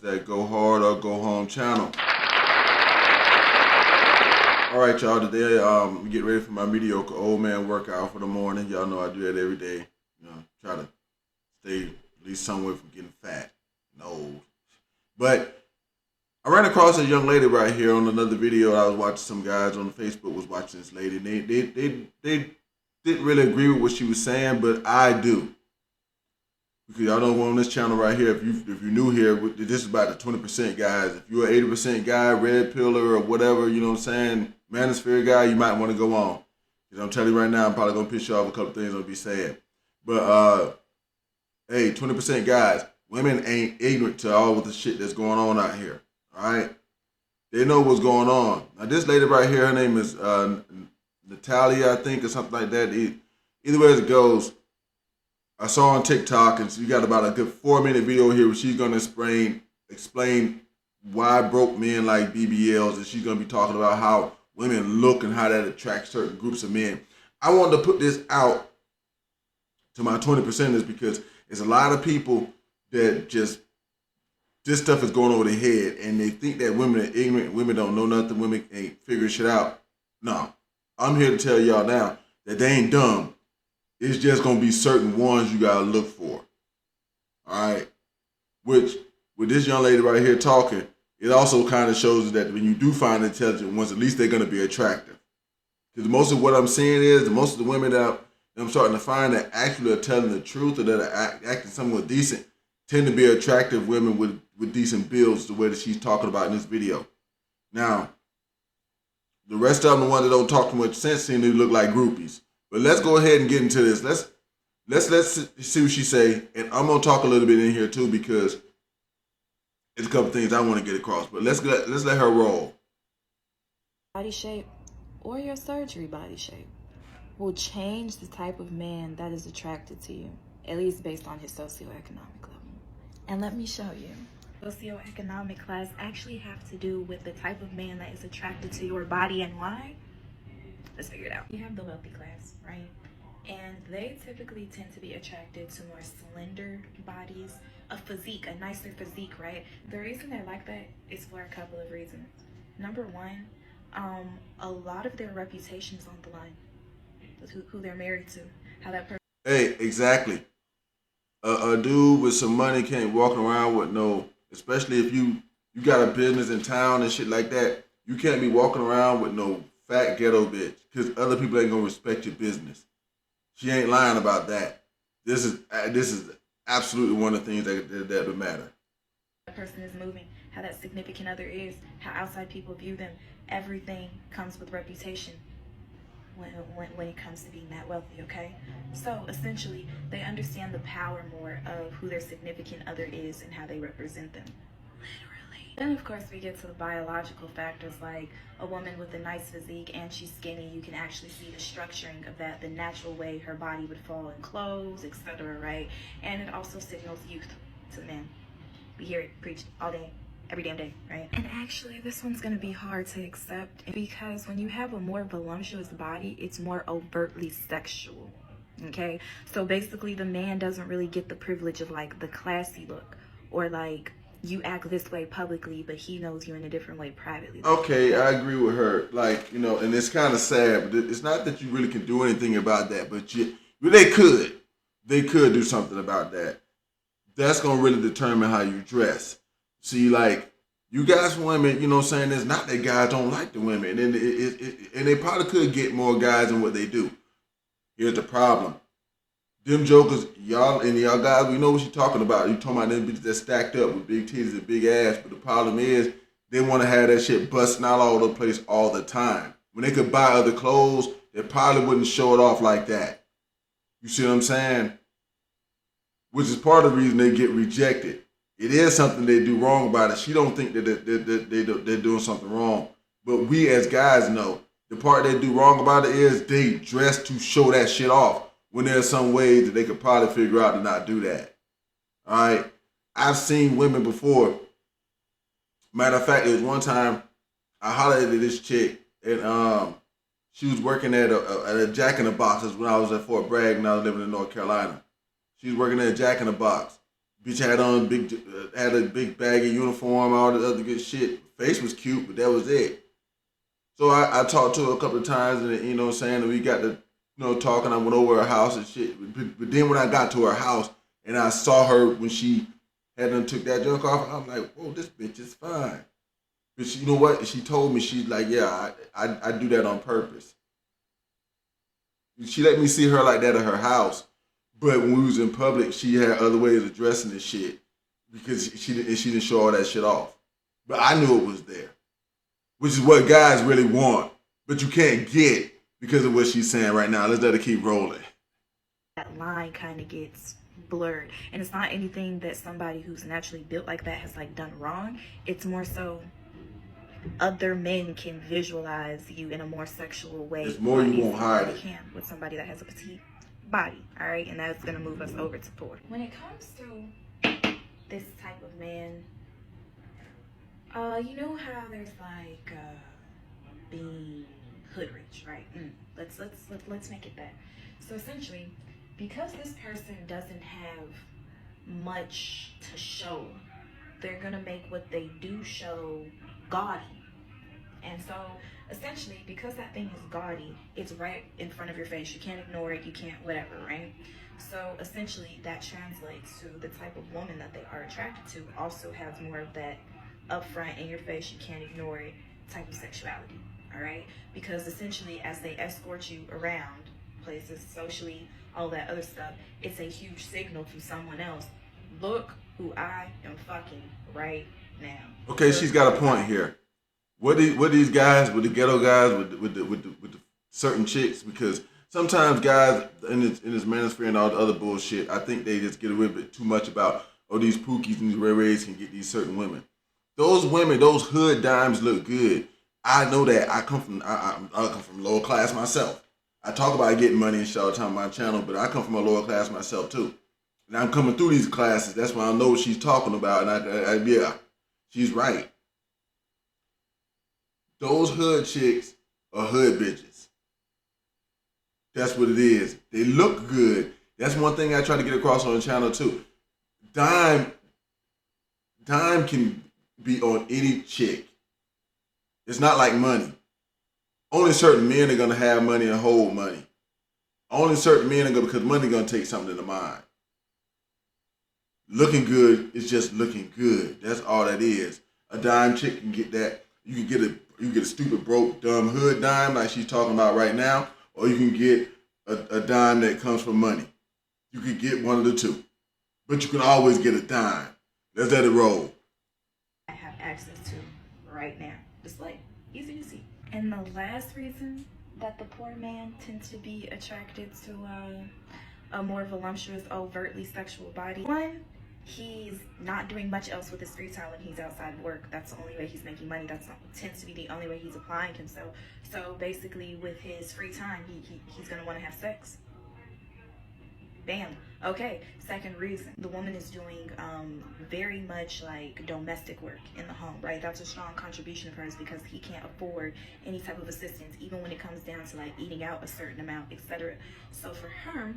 That Go Hard or Go Home channel. All right, y'all. Today, get ready for my mediocre old man workout for the morning. Y'all know I do that every day. You know, try to stay at least somewhere from getting fat and old. But I ran across a young lady right here on another video. I was watching some guys on Facebook was watching this lady. And they didn't really agree with what she was saying, but I do. Because y'all know on this channel right here, if you're new here, this is about the 20% guys. If you're an 80% guy, red pillar or whatever, you know what I'm saying, manosphere guy, you might want to go on. Because I'm telling you right now, I'm probably going to piss you off a couple things I'm going to be saying. But, hey, 20% guys, women ain't ignorant to all of the shit that's going on out here. All right? They know what's going on. Now, this lady right here, her name is Natalia, I think, or something like that. Either way as it goes, I saw on TikTok, and she got about a good 4-minute video here where she's going to explain why broke men like BBLs, and she's going to be talking about how women look and how that attracts certain groups of men. I wanted to put this out to my 20%ers because there's a lot of people that just, this stuff is going over their head, and they think that women are ignorant, women don't know nothing, women ain't figuring shit out. No, I'm here to tell y'all now that they ain't dumb. It's just going to be certain ones you got to look for. All right? Which, with this young lady right here talking, it also kind of shows that when you do find intelligent ones, at least they're going to be attractive. Because most of what I'm seeing is, most of the women that I'm starting to find that actually are telling the truth or that are acting somewhat decent tend to be attractive women with decent builds the way that she's talking about in this video. Now, the rest of them, the ones that don't talk too much sense, seem to look like groupies. But let's go ahead and get into this. Let's see what she say, and I'm gonna talk a little bit in here too because there's a couple things I want to get across. But let's let her roll. Body shape or your surgery body shape will change the type of man that is attracted to you, at least based on his socioeconomic level. And let me show you. Socioeconomic class actually have to do with the type of man that is attracted to your body and why. Let's figure it out. You have the wealthy class, right? And they typically tend to be attracted to more slender bodies, a physique, a nicer physique, right? The reason they're like that is for a couple of reasons. Number one, a lot of their reputation's on the line. Who they're married to, how that person. Hey, exactly. A dude with some money can't walk around with no, especially if you got a business in town and shit like that. You can't be walking around with no fat ghetto bitch because other people ain't gonna respect your business. She ain't lying about that. This is absolutely one of the things that would matter. That person is moving, how that significant other is, how outside people view them. Everything comes with reputation when it comes to being that wealthy, okay? So essentially, they understand the power more of who their significant other is and how they represent them. Then, of course, we get to the biological factors like a woman with a nice physique and she's skinny. You can actually see the structuring of that, the natural way her body would fall in clothes, etc., right? And it also signals youth to men. We hear it preached all day, every damn day, right? And actually, this one's going to be hard to accept because when you have a more voluptuous body, it's more overtly sexual, okay? So basically, the man doesn't really get the privilege of like the classy look or like you act this way publicly, but he knows you in a different way privately. Okay, I agree with her. Like, you know, and it's kind of sad, but it's not that you really can do anything about that, but they could. They could do something about that. That's going to really determine how you dress. See, like, you guys, women, you know what I'm saying? It's not that guys don't like the women, and they probably could get more guys than what they do. Here's the problem. Them jokers, y'all guys, we know what you're talking about. You're talking about them bitches that stacked up with big titties and big ass, but the problem is they want to have that shit busting out all over the place all the time. When they could buy other clothes, they probably wouldn't show it off like that. You see what I'm saying? Which is part of the reason they get rejected. It is something they do wrong about it. She don't think that they're doing something wrong. But we as guys know, the part they do wrong about it is they dress to show that shit off. When there's some ways that they could probably figure out to not do that. All right? I've seen women before. Matter of fact, there was one time I hollered at this chick, and she was working at a Jack in the Box when I was at Fort Bragg and I was living in North Carolina. She was working at a Jack in the Box. Bitch had on had a big baggy uniform, all the other good shit. Face was cute, but that was it. So I talked to her a couple of times, and you know, saying that we got to, talking. I went over her house and shit. But then when I got to her house and I saw her when she had done took that junk off, I'm like, whoa, this bitch is fine. But you know what? She told me, she's like, yeah, I do that on purpose. She let me see her like that at her house, but when we was in public, she had other ways of dressing and shit because she didn't show all that shit off. But I knew it was there, which is what guys really want, but you can't get because of what she's saying right now. Let's let her keep rolling. That line kind of gets blurred, and it's not anything that somebody who's naturally built like that has like done wrong. It's more so other men can visualize you in a more sexual way. It's more you won't hide it. Can with somebody that has a petite body, all right, and that's gonna move us over to poor. When it comes to this type of man, you know how there's like being hood rich, right? Let's make it that. So essentially, because this person doesn't have much to show, they're gonna make what they do show gaudy. And so essentially, because that thing is gaudy, it's right in front of your face. You can't ignore it, you can't whatever, right? So essentially that translates to the type of woman that they are attracted to also has more of that upfront in your face, you can't ignore it type of sexuality, all right? Because essentially as they escort you around places, socially, all that other stuff, it's a huge signal to someone else. Look who I am fucking right now. Okay, she's got a point here. What these guys, with the ghetto guys, with the certain chicks, because sometimes guys in this manosphere and all the other bullshit, I think they just get a little bit too much about, oh, these pookies and these rays can get these certain women. Those women, those hood dimes look good. I know that. I come from lower class myself. I talk about getting money and shit all the time on my channel, but I come from a lower class myself too. And I'm coming through these classes. That's why I know what she's talking about. And yeah, she's right. Those hood chicks are hood bitches. That's what it is. They look good. That's one thing I try to get across on the channel too. Dime can be on any chick. It's not like money. Only certain men are gonna have money and hold money. Only certain men are gonna, because money gonna take something in the mind. Looking good is just looking good. That's all that is. A dime chick can get that. You can get a stupid, broke, dumb hood dime like she's talking about right now, or you can get a dime that comes from money. You can get one of the two. But you can always get a dime. Let's let it roll. I have access to right now. Just like easy to see. And the last reason that the poor man tends to be attracted to a more voluptuous, overtly sexual body. One, he's not doing much else with his free time when he's outside of work. That's the only way he's making money. That tends to be the only way he's applying himself. So basically with his free time, he's going to want to have sex. Bam. Okay. Second reason, the woman is doing very much like domestic work in the home, right? That's a strong contribution of hers because he can't afford any type of assistance, even when it comes down to like eating out a certain amount, etc. So for her,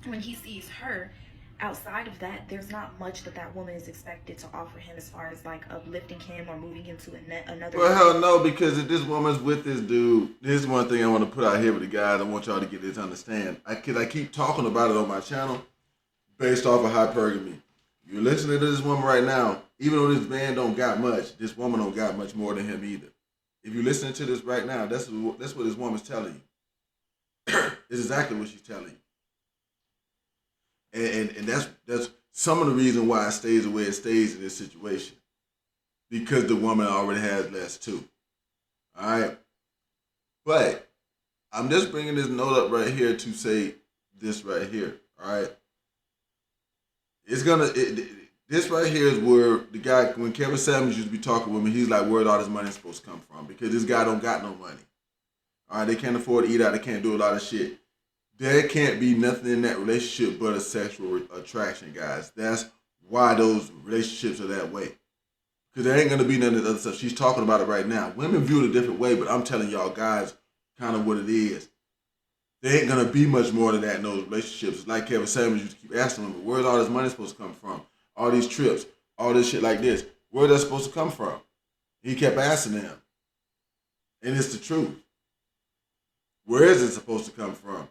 when he sees her, outside of that, there's not much that woman is expected to offer him as far as like uplifting him or moving him to another. Well, hell no, because if this woman's with this dude, this is one thing I want to put out here with the guys. I want y'all to get this to understand. I keep talking about it on my channel based off of hypergamy. You're listening to this woman right now, even though this man don't got much, this woman don't got much more than him either. If you're listening to this right now, that's what this woman's telling you. It's exactly what she's telling you. And that's some of the reason why it stays the way it stays in this situation. Because the woman already has less too. All right? But I'm just bringing this note up right here to say this right here. All right? This right here is where the guy, when Kevin Samuels used to be talking with me, he's like, where'd all this money supposed to come from? Because this guy don't got no money. All right? They can't afford to eat out. They can't do a lot of shit. There can't be nothing in that relationship but a sexual attraction, guys. That's why those relationships are that way. Because there ain't going to be none of the other stuff. She's talking about it right now. Women view it a different way, but I'm telling y'all guys kind of what it is. There ain't going to be much more than that in those relationships. It's like Kevin Samuels used to keep asking women, where's all this money supposed to come from? all these trips, all this shit like this. Where that's supposed to come from? He kept asking them. And it's the truth. Where is it supposed to come from?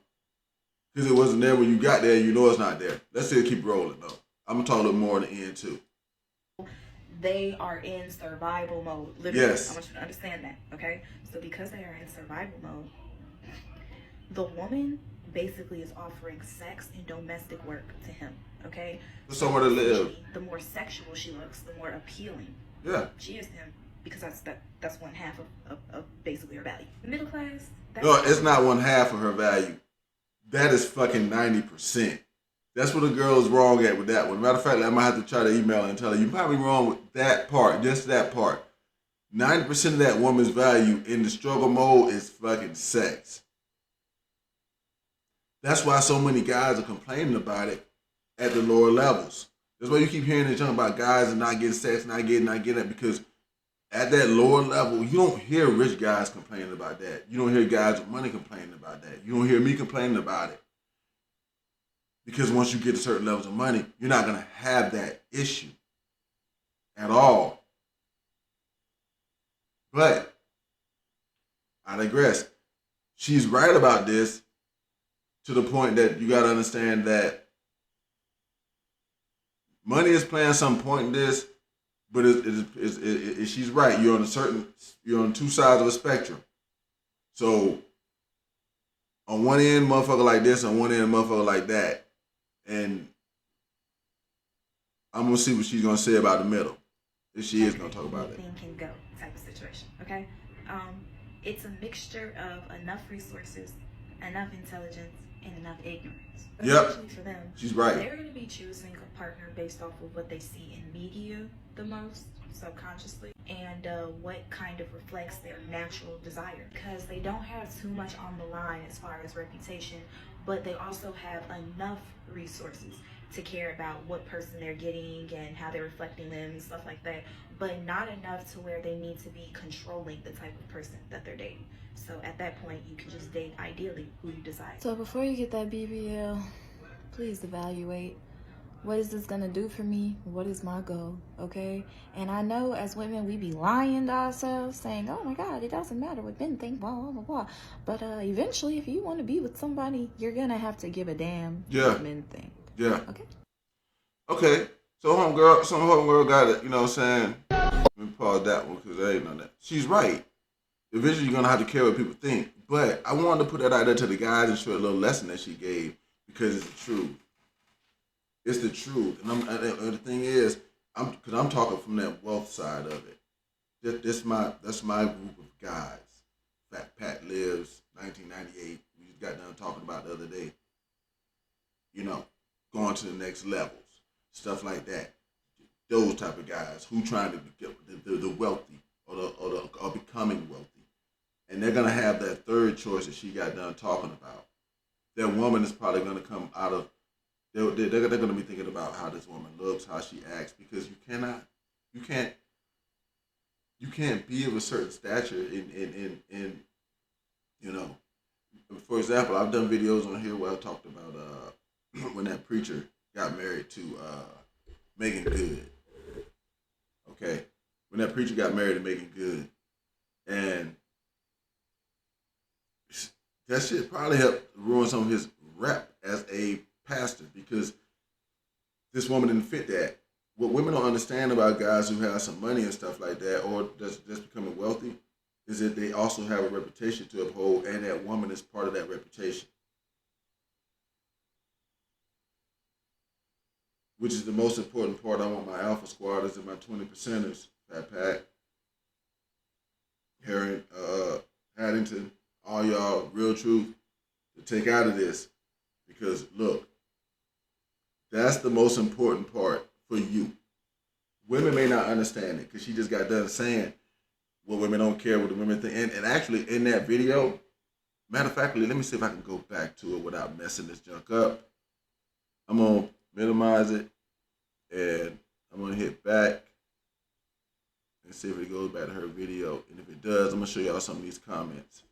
Because it wasn't there when you got there, you know it's not there. Let's still keep rolling though. I'm gonna talk a little more in the end too. They are in survival mode. Literally. Yes. I want you to understand that, okay? So because they are in survival mode, the woman basically is offering sex and domestic work to him, okay? For somewhere to live. The more sexual she looks, the more appealing she is to him, because that's one half of basically her value. Middle class. No, it's not one half of her value. That is fucking 90%. That's what the girl is wrong at with that one. Matter of fact, I might have to try to email her and tell her, you might be wrong with that part, just that part. 90% of that woman's value in the struggle mode is fucking sex. That's why so many guys are complaining about it at the lower levels. That's why you keep hearing this junk about guys and not getting sex, not getting it, because at that lower level, you don't hear rich guys complaining about that. You don't hear guys with money complaining about that. You don't hear me complaining about it. Because once you get to certain levels of money, you're not going to have that issue at all. But I digress. She's right about this to the point that you got to understand that money is playing some point in this, but she's right. You're on two sides of a spectrum. So on one end, motherfucker like this, on one end, motherfucker like that. And I'm gonna see what she's gonna say about the middle, if she is gonna talk about it. Anything can go type of situation. Okay, it's a mixture of enough resources, enough intelligence, and enough ignorance. But yep, for them, she's right. They're gonna be choosing a partner based off of what they see in media the most, subconsciously, and what kind of reflects their natural desire, because they don't have too much on the line as far as reputation, but they also have enough resources to care about what person they're getting and how they're reflecting them and stuff like that, but not enough to where they need to be controlling the type of person that they're dating. So at that point, you can just date ideally who you decide. So before you get that BBL, please evaluate. What is this gonna do for me? What is my goal? Okay? And I know as women, we be lying to ourselves, saying, oh my God, it doesn't matter what men think, blah, blah, blah, blah. But eventually, if you want to be with somebody, you're gonna have to give a damn what men think. Yeah. Okay? Okay. So homegirl got it, you know what I'm saying? Let me pause that one because I ain't on that. She's right. Eventually, you're gonna have to care what people think. But I wanted to put that out there to the guys and show a little lesson that she gave, because it's the truth. It's the truth, and the thing is, I'm talking from that wealth side of it. That's my group of guys. Fat Pat Lives, 1998. We just got done talking about the other day. You know, going to the next levels, stuff like that. Those type of guys who trying to get the wealthy or becoming wealthy, and they're gonna have that third choice that she got done talking about. That woman is probably gonna come out of. They're going to be thinking about how this woman looks, how she acts, because you can't be of a certain stature in you know. For example, I've done videos on here where I talked about when that preacher got married to Megan Good. Okay, when that preacher got married to Megan Good, and that shit probably helped ruin some of his rep as a pastor, because this woman didn't fit that. What women don't understand about guys who have some money and stuff like that, or just becoming wealthy, is that they also have a reputation to uphold, and that woman is part of that reputation. Which is the most important part. I want my alpha squatters and my 20%ers, Fat Pat, Harry, Haddington, all y'all, Real Truth, to take out of this. Because look, that's the most important part for you. Women may not understand it because she just got done saying, well, women don't care what the women think. And actually, in that video, matter of fact, let me see if I can go back to it without messing this junk up. I'm going to minimize it, and I'm going to hit back and see if it goes back to her video. And if it does, I'm going to show y'all some of these comments.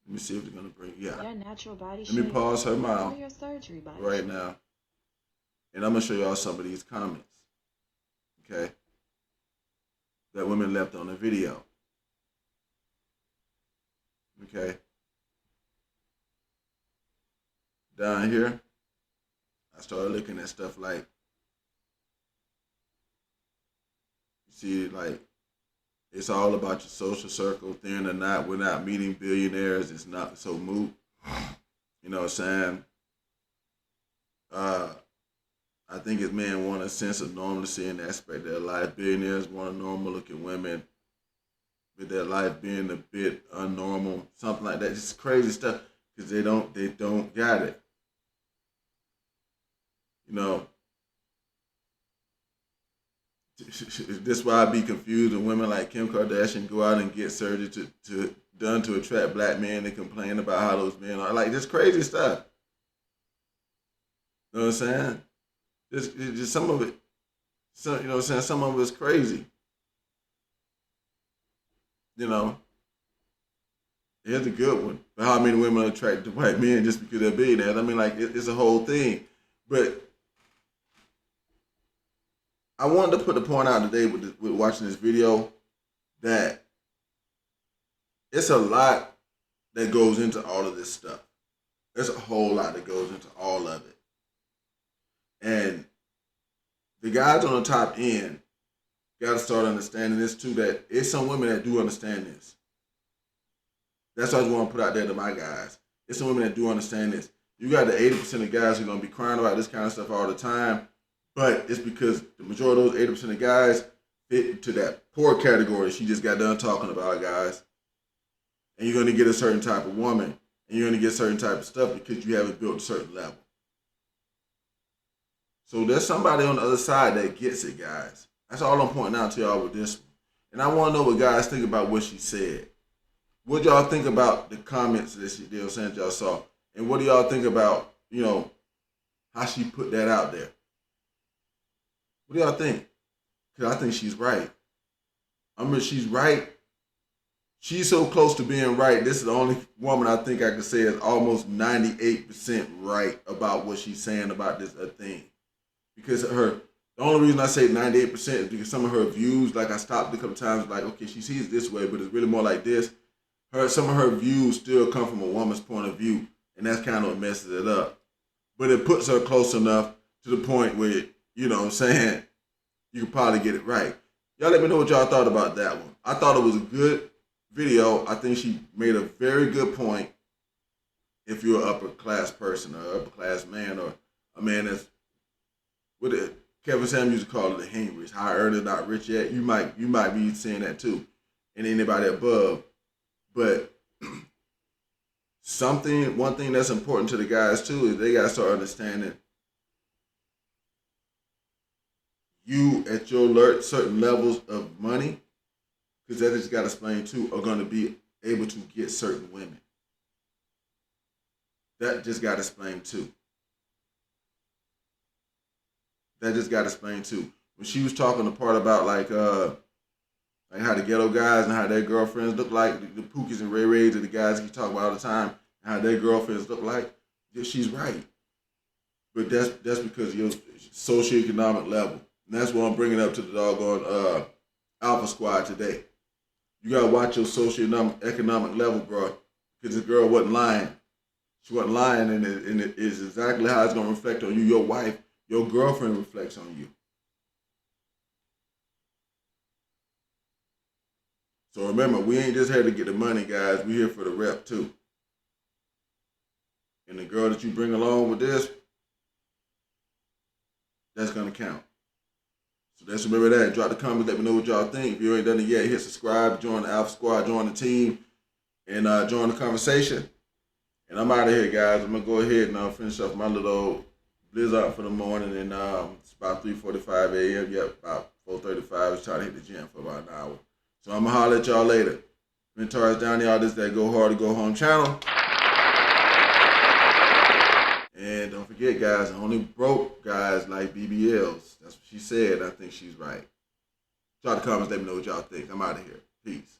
Let me see if it's going to bring, Your natural body Let me pause her mouth or your surgery body right now. And I'm going to show y'all some of these comments, okay, that women left on the video, okay. Down here, I started looking at stuff like, you see, like, it's all about your social circle, thin or not. We're not meeting billionaires. It's not so moot. You know what I'm saying? I think as men want a sense of normalcy in the aspect of their life. Billionaires want normal looking women, with their life being a bit unnormal, something like that. Just crazy stuff because they don't got it. You know, this is why I be confused when women like Kim Kardashian go out and get surgery done to attract black men and complain about how those men are. Like, this crazy stuff. You know what I'm saying? Just some of it, you know what I'm saying? Some of it's crazy. You know, here's a good one. But how many women are attracted to white men just because they're billionaires? I mean, like, it's a whole thing. But I wanted to put the point out today with watching this video that it's a lot that goes into all of this stuff. There's a whole lot that goes into all of it. And the guys on the top end got to start understanding this too, that it's some women that do understand this. That's what I just want to put out there to my guys. It's some women that do understand this. You got the 80% of guys who are going to be crying about this kind of stuff all the time, but it's because the majority of those 80% of guys fit into that poor category she just got done talking about, guys. And you're going to get a certain type of woman, and you're going to get certain type of stuff because you haven't built a certain level. So there's somebody on the other side that gets it, guys. That's all I'm pointing out to y'all with this one. And I want to know what guys think about what she said. What y'all think about the comments that she did, saying y'all saw? And what do y'all think about, you know, how she put that out there? What do y'all think? Because I think she's right. I mean, she's right. She's so close to being right. This is the only woman I think I could say is almost 98% right about what she's saying about this thing. Because the only reason I say 98% is because some of her views, like I stopped a couple times, like, okay, she sees it this way, but it's really more like this. Some of her views still come from a woman's point of view, and that's kind of what messes it up. But it puts her close enough to the point where, you know what I'm saying, you can probably get it right. Y'all let me know what y'all thought about that one. I thought it was a good video. I think she made a very good point if you're an upper class person or upper class man or a man that's, what Kevin Samuels used to call it, the hangry, high earner, not rich yet. You might be saying that too, and anybody above. But one thing that's important to the guys too is they gotta start understanding you at your certain levels of money, because that just got to explain too, are gonna be able to get certain women. That just got to explain too. That just got to explain too. When she was talking the part about like how the ghetto guys and how their girlfriends look like, the Pookies and Ray Rays are the guys you talk about all the time, and how their girlfriends look like, yeah, she's right. But that's because of your socioeconomic level. And that's what I'm bringing up to the doggone Alpha Squad today. You got to watch your socioeconomic level, bro, because this girl wasn't lying. She wasn't lying, and it is exactly how it's going to reflect on you. Your wife, your girlfriend reflects on you. So remember, we ain't just here to get the money, guys. We here for the rep, too. And the girl that you bring along with this, that's going to count. So let's remember that. Drop the comments. Let me know what y'all think. If you ain't done it yet, hit subscribe, join the Alpha Squad, join the team, and join the conversation. And I'm out of here, guys. I'm going to go ahead and finish up my little blizzard for the morning. And it's about 3:45 a.m. Yep, about 4:35. I was trying to hit the gym for about an hour. So I'm going to holler at y'all later. Mentors down there, this that Go Hard to Go Home channel. And don't forget, guys, only broke guys like BBLs. That's what she said. I think she's right. Drop the comments. Let me know what y'all think. I'm out of here. Peace.